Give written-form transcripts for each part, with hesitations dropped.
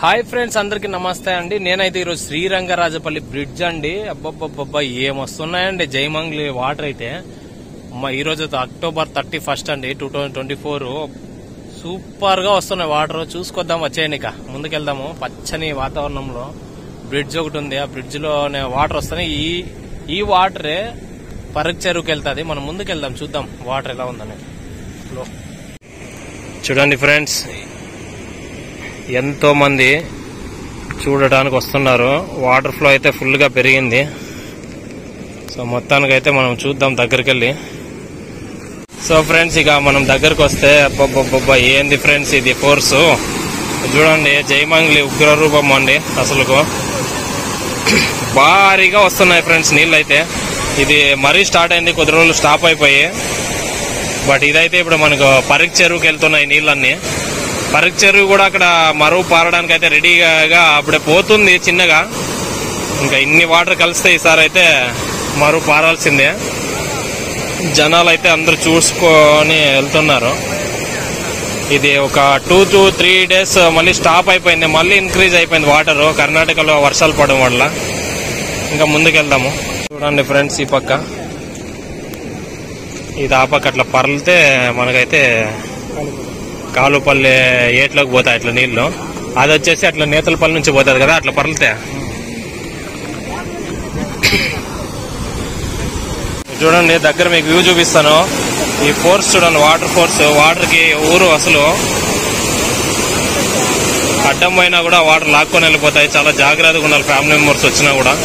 Hi friends, అందరికి నమస్తే అండి. నేనైతే ఈరోజు శ్రీరంగరాజపల్లి బ్రిడ్జ్ అండి. అబ్బబ్బబ్బబ్బా ఏమొస్తున్నాయండి జయమంగ్లి వాటర్ అయితే. ఈరోజు అక్టోబర్ 31 అండి 2024. సూపర్ గా వస్తున్నాయి వాటర్. చూసుకొద్దాం, వచ్చేయండి. ఇక ముందుకెళ్దాము. పచ్చని వాతావరణంలో బ్రిడ్జ్ ఒకటి ఉంది. ఆ బ్రిడ్జ్ లో వాటర్ వస్తున్నాయి. ఈ వాటరే పరక్ చెరువుకి వెళ్తాది. మనం ముందుకెళ్దాం, చూద్దాం వాటర్ ఎలా ఉందని. చూడండి ఫ్రెండ్స్, ఎంతో మంది చూడటానికి వస్తున్నారు. వాటర్ ఫ్లో అయితే ఫుల్ గా పెరిగింది. సో మొత్తానికైతే మనం చూద్దాం దగ్గరికి వెళ్ళి. సో ఫ్రెండ్స్, ఇక మనం దగ్గరకు వస్తే అబ్బబ్బబ్బబ్బా ఏంది ఫ్రెండ్స్ ఇది ఫోర్స్ చూడండి. జయమంగ్లి ఉగ్ర రూపం అండి. అసలుకు భారీగా వస్తున్నాయి ఫ్రెండ్స్ నీళ్ళు అయితే. ఇది మరీ స్టార్ట్ అయింది, కొద్ది రోజులు స్టాప్ అయిపోయి. బట్ ఇదైతే ఇప్పుడు మనకు పరక్ చెరువుకి వెళ్తున్నాయి నీళ్ళన్నీ. పరక్ చెరువు కూడా అక్కడ మరువు పారడానికి అయితే రెడీగా అప్పుడే పోతుంది చిన్నగా. ఇంకా ఇన్ని వాటర్ కలిస్తే ఈసారి అయితే మరువు పారాల్సిందే. జనాలు అయితే అందరూ చూసుకొని వెళ్తున్నారు. ఇది ఒక 2 to 3 days మళ్ళీ స్టాప్ అయిపోయింది. మళ్ళీ ఇంక్రీజ్ అయిపోయింది వాటర్ కర్ణాటకలో వర్షాలు పడడం వల్ల. ఇంకా ముందుకెళ్దాము. చూడండి ఫ్రెండ్స్, ఈ పక్క ఇది ఆ పక్క అట్లా పర్లితే మనకైతే కాలుపల్లి ఏట్లోకి పోతాయి అట్లా నీళ్లు. అది వచ్చేసి అట్లా నేతలపల్లి నుంచి పోతుంది కదా, అట్లా పర్లితే. చూడండి దగ్గర మీకు వ్యూ చూపిస్తాను. ఈ ఫోర్స్ చూడండి, వాటర్ ఫోర్స్. వాటర్ కి ఊరు అసలు అడ్డం పోయినా కూడా వాటర్ లాక్కొని వెళ్ళిపోతాయి. చాలా జాగ్రత్తగా ఉండాలి ఫ్యామిలీ మెంబర్స్ వచ్చినా కూడా.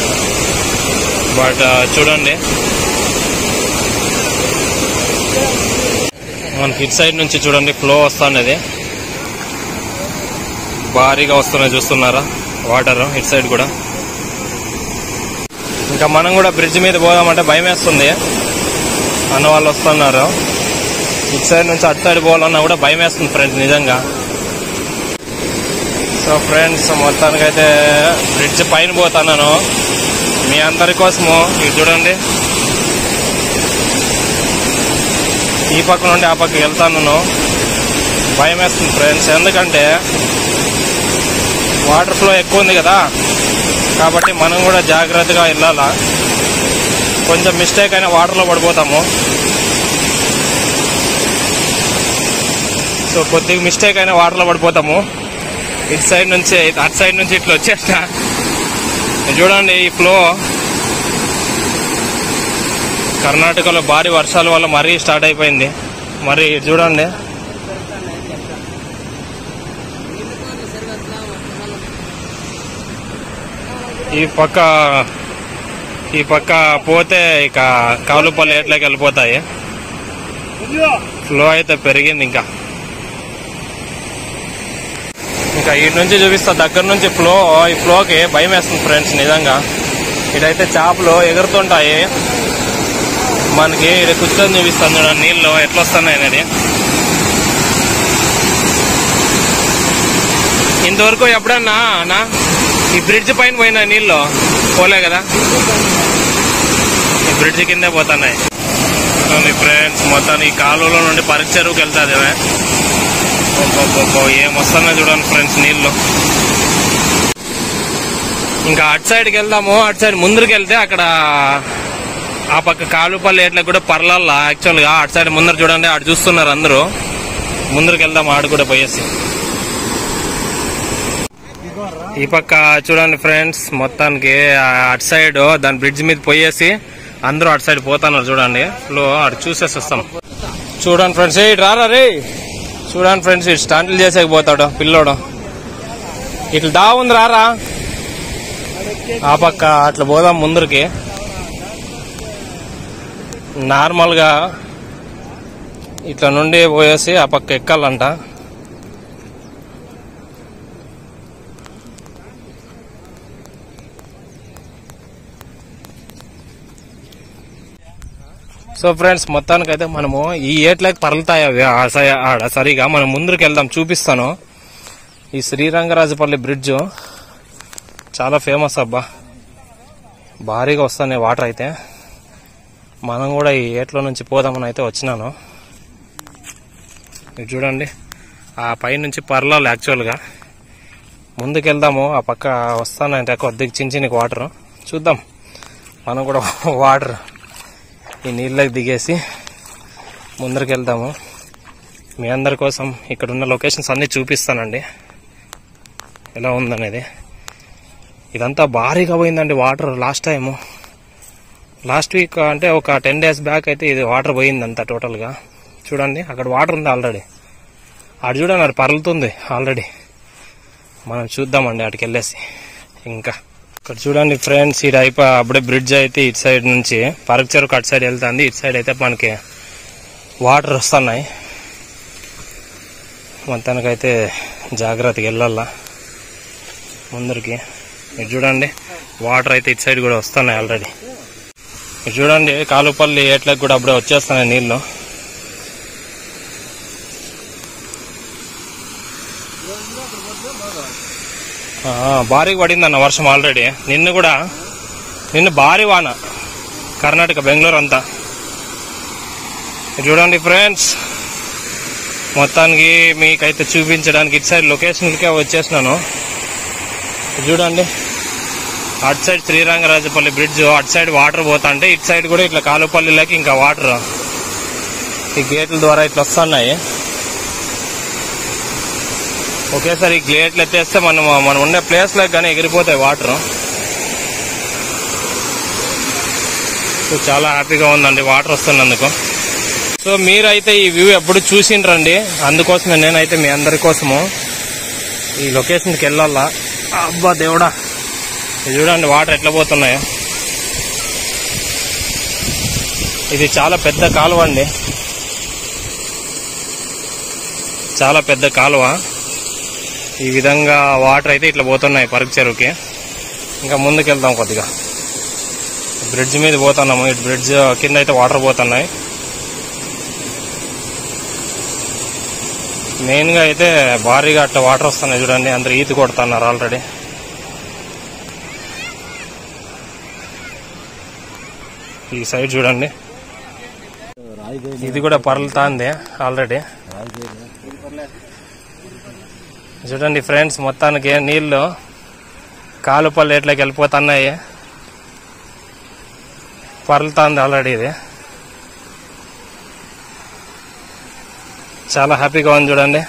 బట్ చూడండి, మనకి ఇటు సైడ్ నుంచి చూడండి ఫ్లో వస్తున్నది. భారీగా వస్తున్నాయి, చూస్తున్నారా వాటర్ ఇటు సైడ్ కూడా. ఇంకా మనం కూడా బ్రిడ్జ్ మీద పోదామంటే భయం వేస్తుంది. అన్న వాళ్ళు వస్తున్నారు. ఇటు సైడ్ నుంచి అటు సైడ్ పోవాలన్నా కూడా భయం వేస్తుంది ఫ్రెండ్స్ నిజంగా. సో ఫ్రెండ్స్, మొత్తానికైతే బ్రిడ్జ్ పైన పోతున్నాను మీ అందరి కోసము. ఇది చూడండి, ఈ పక్క నుండి ఆ పక్కకి వెళ్తాను. భయం వేస్తుంది ఫ్రెండ్స్, ఎందుకంటే వాటర్ ఫ్లో ఎక్కువ ఉంది కదా, కాబట్టి మనం కూడా జాగ్రత్తగా వెళ్ళాలా. కొంచెం మిస్టేక్ అయినా వాటర్లో పడిపోతాము. సో కొద్దిగా మిస్టేక్ అయినా వాటర్లో పడిపోతాము. ఇటు సైడ్ నుంచి అటు సైడ్ నుంచి ఇట్లా వచ్చేస్తా. చూడండి ఈ ఫ్లో. కర్ణాటకలో భారీ వర్షాల వల్ల మరీ స్టార్ట్ అయిపోయింది. మరి చూడండి, ఈ పక్క పోతే ఇక కాలుపల్లి ఏట్లోకి వెళ్ళిపోతాయి. ఫ్లో అయితే పెరిగింది. ఇంకా ఇటు నుంచి చూపిస్తా దగ్గర నుంచి ఫ్లో. ఈ ఫ్లోకి భయం వేస్తుంది ఫ్రెండ్స్ నిజంగా. ఇటైతే చేపలు ఎగురుతుంటాయి. మనకి ఇక్కడ కూర్చొని చూపిస్తాను చూడండి నీళ్ళు ఎట్లా వస్తున్నాయి అనేది. ఇంతవరకు ఎప్పుడన్నా ఈ బ్రిడ్జ్ పైన పోయినా నీళ్ళు పోలే కదా, ఈ బ్రిడ్జ్ కిందే పోతున్నాయి ఫ్రెండ్స్. మొత్తాన్ని ఈ కాలువలో నుండి పరక్ చెరువుకి వెళ్తాది. ఏమొస్తున్నాయి చూడండి ఫ్రెండ్స్ నీళ్ళు. ఇంకా అటు సైడ్కి వెళ్దాము. అటు సైడ్ ముందరికి వెళ్తే అక్కడ ఆ పక్క కాలుపల్లి ఏట్లకు కూడా పర్లాలా యాక్చువల్ గా. అటు సైడ్ ముందర చూడండి, అటు చూస్తున్నారు అందరూ. ముందరికి వెళ్దాం ఆడు కూడా పోయేసి. ఈ పక్క చూడండి ఫ్రెండ్స్, మొత్తానికి అటు సైడ్ దాని బ్రిడ్జ్ మీద పోయేసి అందరూ అటు సైడ్ పోతున్నారు చూడండి. ఫ్లో అటు చూసేసి వస్తాం. చూడండి ఫ్రెండ్స్, ఇటు రారా రే. చూడండి ఫ్రెండ్స్, ఇటు స్టాండ్లు చేసేకపోతాడు పిల్లోడు. ఇట్లా దా ఉంది, రారా ఆ పక్క అట్లా పోదాం ముందరికి. నార్మల్ గా ఇట్లా నుండి పోయేసి ఆ పక్క ఎక్కాలంట. సో ఫ్రెండ్స్, మొత్తానికైతే మనము ఈ ఏట్లకి పరలుతాయి అవి ఆడ. సరిగా మనం ముందుకు వెళ్దాం, చూపిస్తాను. ఈ శ్రీరంగరాజపల్లి బ్రిడ్జ్ చాలా ఫేమస్ అబ్బా. భారీగా వస్తున్నాయి వాటర్ అయితే. మనం కూడా ఈ ఏట్లో నుంచి పోదామని అయితే వచ్చినాను. చూడండి, ఆ పై నుంచి పర్లాలి యాక్చువల్గా. ముందుకెళ్దాము. ఆ పక్క వస్తానంటే కొద్దిగా చిన్న చిన్న వాటర్ చూద్దాం. మనం కూడా వాటర్ ఈ నీళ్ళకి దిగేసి ముందరికి వెళ్దాము. మీ అందరి కోసం ఇక్కడ ఉన్న లొకేషన్స్ అన్నీ చూపిస్తానండి ఎలా ఉందనేది. ఇదంతా భారీగా పోయిందండి వాటర్. లాస్ట్ వీక్ అంటే ఒక 10 days బ్యాక్ అయితే ఇది వాటర్ పోయిందంతా టోటల్గా. చూడండి అక్కడ వాటర్ ఉంది ఆల్రెడీ. అటు చూడండి అది పర్లుతుంది ఆల్రెడీ. మనం చూద్దామండి అటుకి వెళ్ళేసి. ఇంకా ఇక్కడ చూడండి ఫ్రెండ్స్, ఇది అప్పుడే బ్రిడ్జ్ అయితే ఇటు సైడ్ నుంచి పరక్ చెరుకు అటు సైడ్ వెళ్తుంది. ఇటు సైడ్ అయితే మనకి వాటర్ వస్తున్నాయి. మొత్తానికైతే జాగ్రత్తగా వెళ్ళాలా ముందరికి. ఇది చూడండి వాటర్ అయితే ఇటు సైడ్ కూడా వస్తున్నాయి ఆల్రెడీ. ఇది చూడండి కాలుపల్లి ఏట్లకు కూడా అప్పుడే వచ్చేస్తున్నాయి నీళ్ళు. భారీగా పడిందన్న వర్షం ఆల్రెడీ. నిన్న భారీ వాన కర్ణాటక బెంగళూరు అంతా. చూడండి ఫ్రెండ్స్, మొత్తానికి మీకైతే చూపించడానికి ఇటు సైడ్ లొకేషన్కే వచ్చేసినాను. చూడండి అటు సైడ్ శ్రీరంగరాజపల్లి బ్రిడ్జ్, అటు సైడ్ వాటర్ పోతా అంటే ఇటు సైడ్ కూడా ఇట్లా కాలుపల్లిలోకి ఇంకా వాటర్ ఈ గేట్ల ద్వారా ఇట్లా వస్తున్నాయి. ఒకేసారి ఈ గేట్లు ఎత్తేస్తే మనం ఉండే ప్లేస్లోకి కానీ ఎగిరిపోతాయి వాటర్. సో చాలా హ్యాపీగా ఉందండి వాటర్ వస్తున్నందుకు. సో మీరైతే ఈ వ్యూ ఎప్పుడు చూసిండ్రండి, అందుకోసమే నేనైతే మీ అందరి కోసము ఈ లొకేషన్కి వెళ్ళాలా. అబ్బా దేవుడా, ఇది చూడండి వాటర్ ఎట్లా పోతున్నాయో. ఇది చాలా పెద్ద కాలువ అండి, చాలా పెద్ద కాలువ. ఈ విధంగా వాటర్ అయితే ఇట్లా పోతున్నాయి పరక్ చెరువుకి. ఇంకా ముందుకెళ్దాం కొద్దిగా. బ్రిడ్జ్ మీద పోతున్నాము. ఇటు బ్రిడ్జ్ కింద అయితే వాటర్ పోతున్నాయి. మెయిన్గా అయితే భారీగా అట్లా వాటర్ వస్తున్నాయి చూడండి. అందరు ఈత కొడుతున్నారు ఆల్రెడీ. ఈ సైడ్ చూడండి, ఇది కూడా పర్లుతాంది ఆల్రెడీ. చూడండి ఫ్రెండ్స్, మొత్తానికి నీళ్లు కాలుపల్లి ఎట్లకి వెళ్ళిపోతున్నాయి. పర్లుతాంది ఆల్రెడీ. ఇది చాలా హ్యాపీగా ఉంది చూడండి.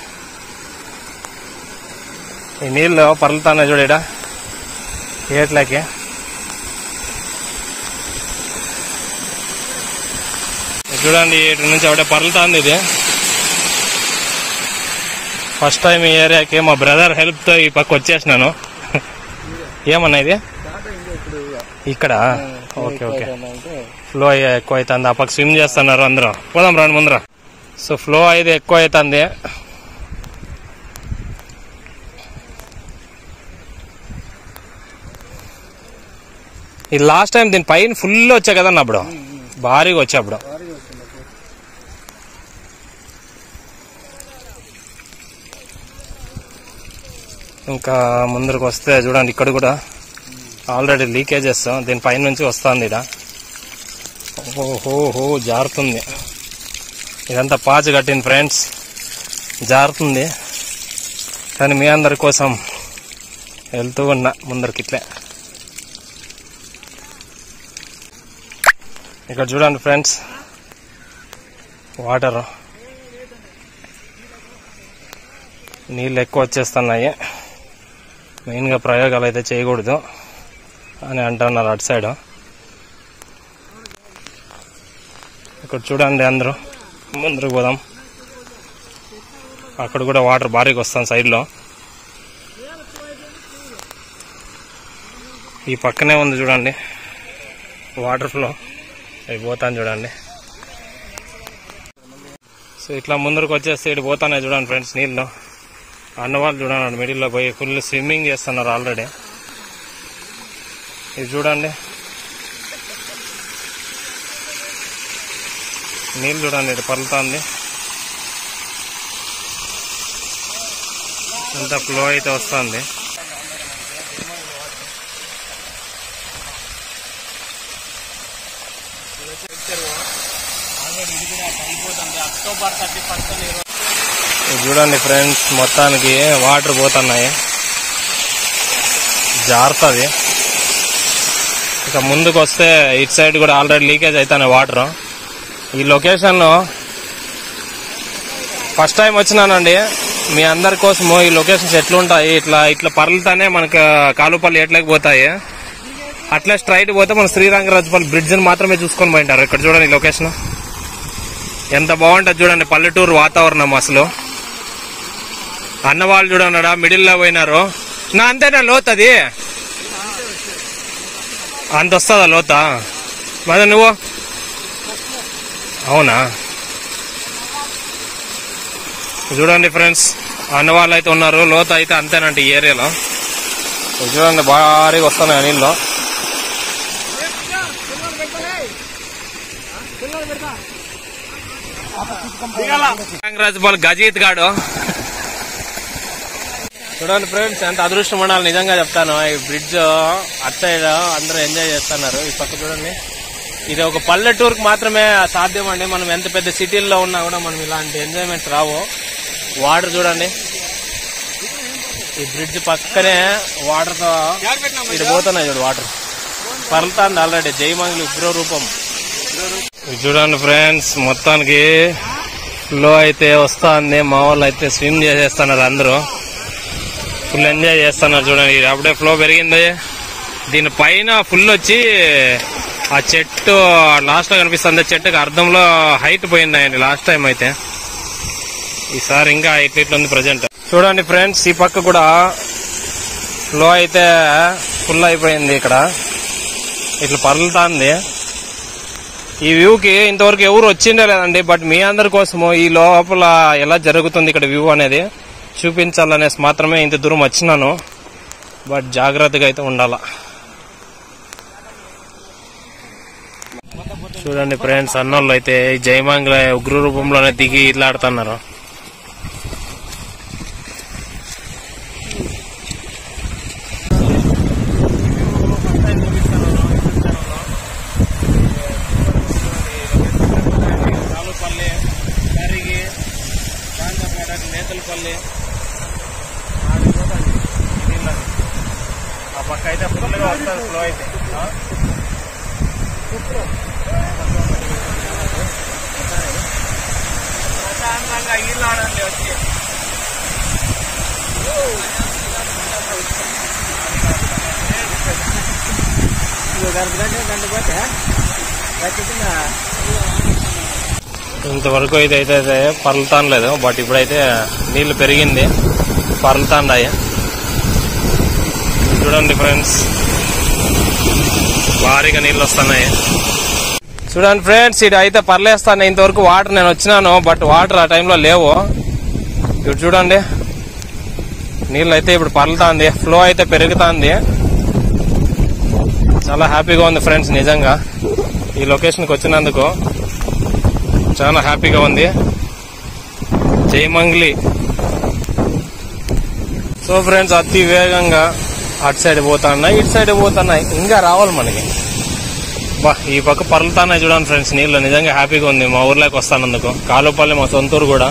ఈ నీళ్ళు పర్లుతున్నాయి చూడ ఏట్లకి. చూడండి ఇటు నుంచి ఒకటే పర్లుతుంది. ఇది ఫస్ట్ టైం ఈ ఏరియాకి మా బ్రదర్ హెల్ప్ తో ఈ పక్క వచ్చేసినాను. ఏమన్నా ఇది ఇక్కడ? ఓకే ఓకే, ఫ్లో ఎక్కువ అవుతుంది. ఆ పక్క స్విమ్ చేస్తున్నారు అందరూ. పోదాం రండి ముందర. సో ఫ్లో అయితే ఎక్కువ అవుతుంది. ఇది లాస్ట్ టైం దీని పైన ఫుల్ వచ్చా కదన్న, అప్పుడు భారీగా వచ్చా. అప్పుడు ఇంకా ముందరకు వస్తే చూడండి, ఇక్కడ కూడా ఆల్రెడీ లీకేజెస్ దీని పైన నుంచి వస్తుంది. ఇడ ఓహో జారుతుంది. ఇదంతా పాచి కట్టింది ఫ్రెండ్స్, జారుతుంది. కానీ మీ అందరి కోసం వెళ్తూ ఉన్నా ముందరికి ఇట్లే. ఇక్కడ చూడండి ఫ్రెండ్స్, వాటర్ నీళ్ళు ఎక్కువ వచ్చేస్తున్నాయి. మెయిన్గా ప్రయోగాలు అయితే చేయకూడదు అని అంటున్నారు అటు సైడ్. ఇక్కడ చూడండి అందరూ, ముందరకు పోదాం. అక్కడ కూడా వాటర్ భారీగా వస్తాం సైడ్లో. ఈ పక్కనే ఉంది చూడండి వాటర్ ఫ్లో, అవి పోతాను చూడండి. సో ఇట్లా ముందరకు వచ్చేస్తే ఇటు పోతానే చూడండి ఫ్రెండ్స్ నీళ్ళు. అన్నవాళ్ళు చూడండి మిడిల్లో పోయి ఫుల్ స్విమ్మింగ్ చేస్తున్నారు ఆల్రెడీ. ఇది చూడండి నీళ్ళు చూడండి, ఇటు పర్లుతుంది. అంత ఫ్లో అయితే వస్తుంది. చూడండి ఫ్రెండ్స్, మొత్తానికి వాటర్ పోతున్నాయి. జారుతుంది. ఇక ముందుకు వస్తే ఇటు సైడ్ కూడా ఆల్రెడీ లీకేజ్ అవుతాయి వాటర్. ఈ లొకేషన్లో ఫస్ట్ టైం వచ్చినానండి. మీ అందరి కోసము ఈ లొకేషన్స్ ఎట్లుంటాయి, ఇట్లా పర్లతానే మనకు కాలుపల్లి ఎట్లేకపోతాయి. అట్లా స్ట్రైట్ పోతే మన శ్రీరంగరాజపల్లి బ్రిడ్జ్ని మాత్రమే చూసుకొని పోయింటారు. ఇక్కడ చూడండి ఈ లొకేషన్ ఎంత బాగుంటుంది చూడండి. పల్లెటూరు వాతావరణం అసలు. అన్నవాళ్ళు చూడన్నాడా మిడిల్లో పోయినారు. నా అంతేనా లోత్ అది అంత వస్తుందా లోతా? మరి నువ్వు అవునా? చూడండి ఫ్రెండ్స్, అన్నవాళ్ళు అయితే ఉన్నారు. లోతు అయితే అంతేనంటే ఈ ఏరియాలో. చూడండి భారీగా వస్తున్నాయి నీళ్ళు. శ్రీరంగరాజపల్లి గజీత్ గాడు చూడండి ఫ్రెండ్స్, ఎంత అదృష్టం ఉండాలి నిజంగా చెప్తాను. ఈ బ్రిడ్జ్ అటు సైడ్ అందరూ ఎంజాయ్ చేస్తున్నారు. ఈ పక్క చూడండి, ఇది ఒక పల్లెటూరుకు మాత్రమే సాధ్యం అండి. మనం ఎంత పెద్ద సిటీల్లో ఉన్నా కూడా మనం ఇలాంటి ఎంజాయ్మెంట్స్ రావు. వాటర్ చూడండి, ఈ బ్రిడ్జ్ పక్కనే వాటర్ తో ఇటు పోతున్నాయి చూడు. Water పర్లుతుంది already. జయమంగళి ఉగ్ర రూపం చూడండి ఫ్రెండ్స్. మొత్తానికి ఫ్లో అయితే వస్తుంది. మా వాళ్ళు అయితే స్విమ్ చేసేస్తున్నారు. అందరూ ఫుల్ ఎంజాయ్ చేస్తున్నారు చూడండి. అప్పుడే ఫ్లో పెరిగింది. దీనిపైన ఫుల్ వచ్చి ఆ చెట్టు లాస్ట్ లో కనిపిస్తుంది. చెట్టుకి అర్ధంలో హైట్ పోయిందండి లాస్ట్ టైం అయితే. ఈసారి ఇంకా ఇట్లుంది ప్రజెంట్. చూడండి ఫ్రెండ్స్, ఈ పక్క కూడా ఫ్లో అయితే ఫుల్ అయిపోయింది. ఇక్కడ ఇట్లా పర్లుతుంది. ఈ వ్యూకి ఇంతవరకు ఎవరు వచ్చిండే లేదండి. బట్ మీ అందరి కోసము ఈ లోపల ఎలా జరుగుతుంది ఇక్కడ వ్యూ అనేది చూపించాలనేసి మాత్రమే ఇంత దూరం వచ్చినాను. బట్ జాగ్రత్తగా అయితే ఉండాల. చూడండి ఫ్రెండ్స్, అన్నోళ్ళు అయితే జయమంగళ ఉగ్ర రూపంలోనే దిగి ఇట్లా ఆడుతున్నారు. నేతలపల్లి ఆ పక్క అయితే ఫుల్గా వస్తుంది ఫ్లో అయితే. ప్రశాంతంగా ఇల్లు ఆడండి వచ్చి. ఇంతవరకు అయితే పర్లుతాను లేదు. బట్ ఇప్పుడైతే నీళ్లు పెరిగింది, పర్లుతాండాయి. చూడండి ఫ్రెండ్స్, భారీగా నీళ్ళు వస్తున్నాయి. చూడండి ఫ్రెండ్స్, ఇది అయితే పర్లేస్తాను. ఇంతవరకు వాటర్ నేను వచ్చినాను, బట్ వాటర్ ఆ టైంలో లేవు. ఇప్పుడు చూడండి, నీళ్ళు అయితే ఇప్పుడు పర్లుతుంది. ఫ్లో అయితే పెరుగుతుంది. చాలా హ్యాపీగా ఉంది ఫ్రెండ్స్. నిజంగా ఈ లొకేషన్కి వచ్చినందుకు చాలా హ్యాపీగా ఉంది. జయమంగళి. సో ఫ్రెండ్స్, అతి వేగంగా అటు సైడ్ పోతున్నాయి, ఇటు సైడ్ పోతున్నాయి. ఇంకా రావాలి మనకి. బా, ఈ పక్క పర్లుతున్నాయి చూడండి ఫ్రెండ్స్ నీళ్ళు. నిజంగా హ్యాపీగా ఉంది మా ఊర్లోకి వస్తానందుకు. కాలుపల్లి మా సొంతూరు కూడా.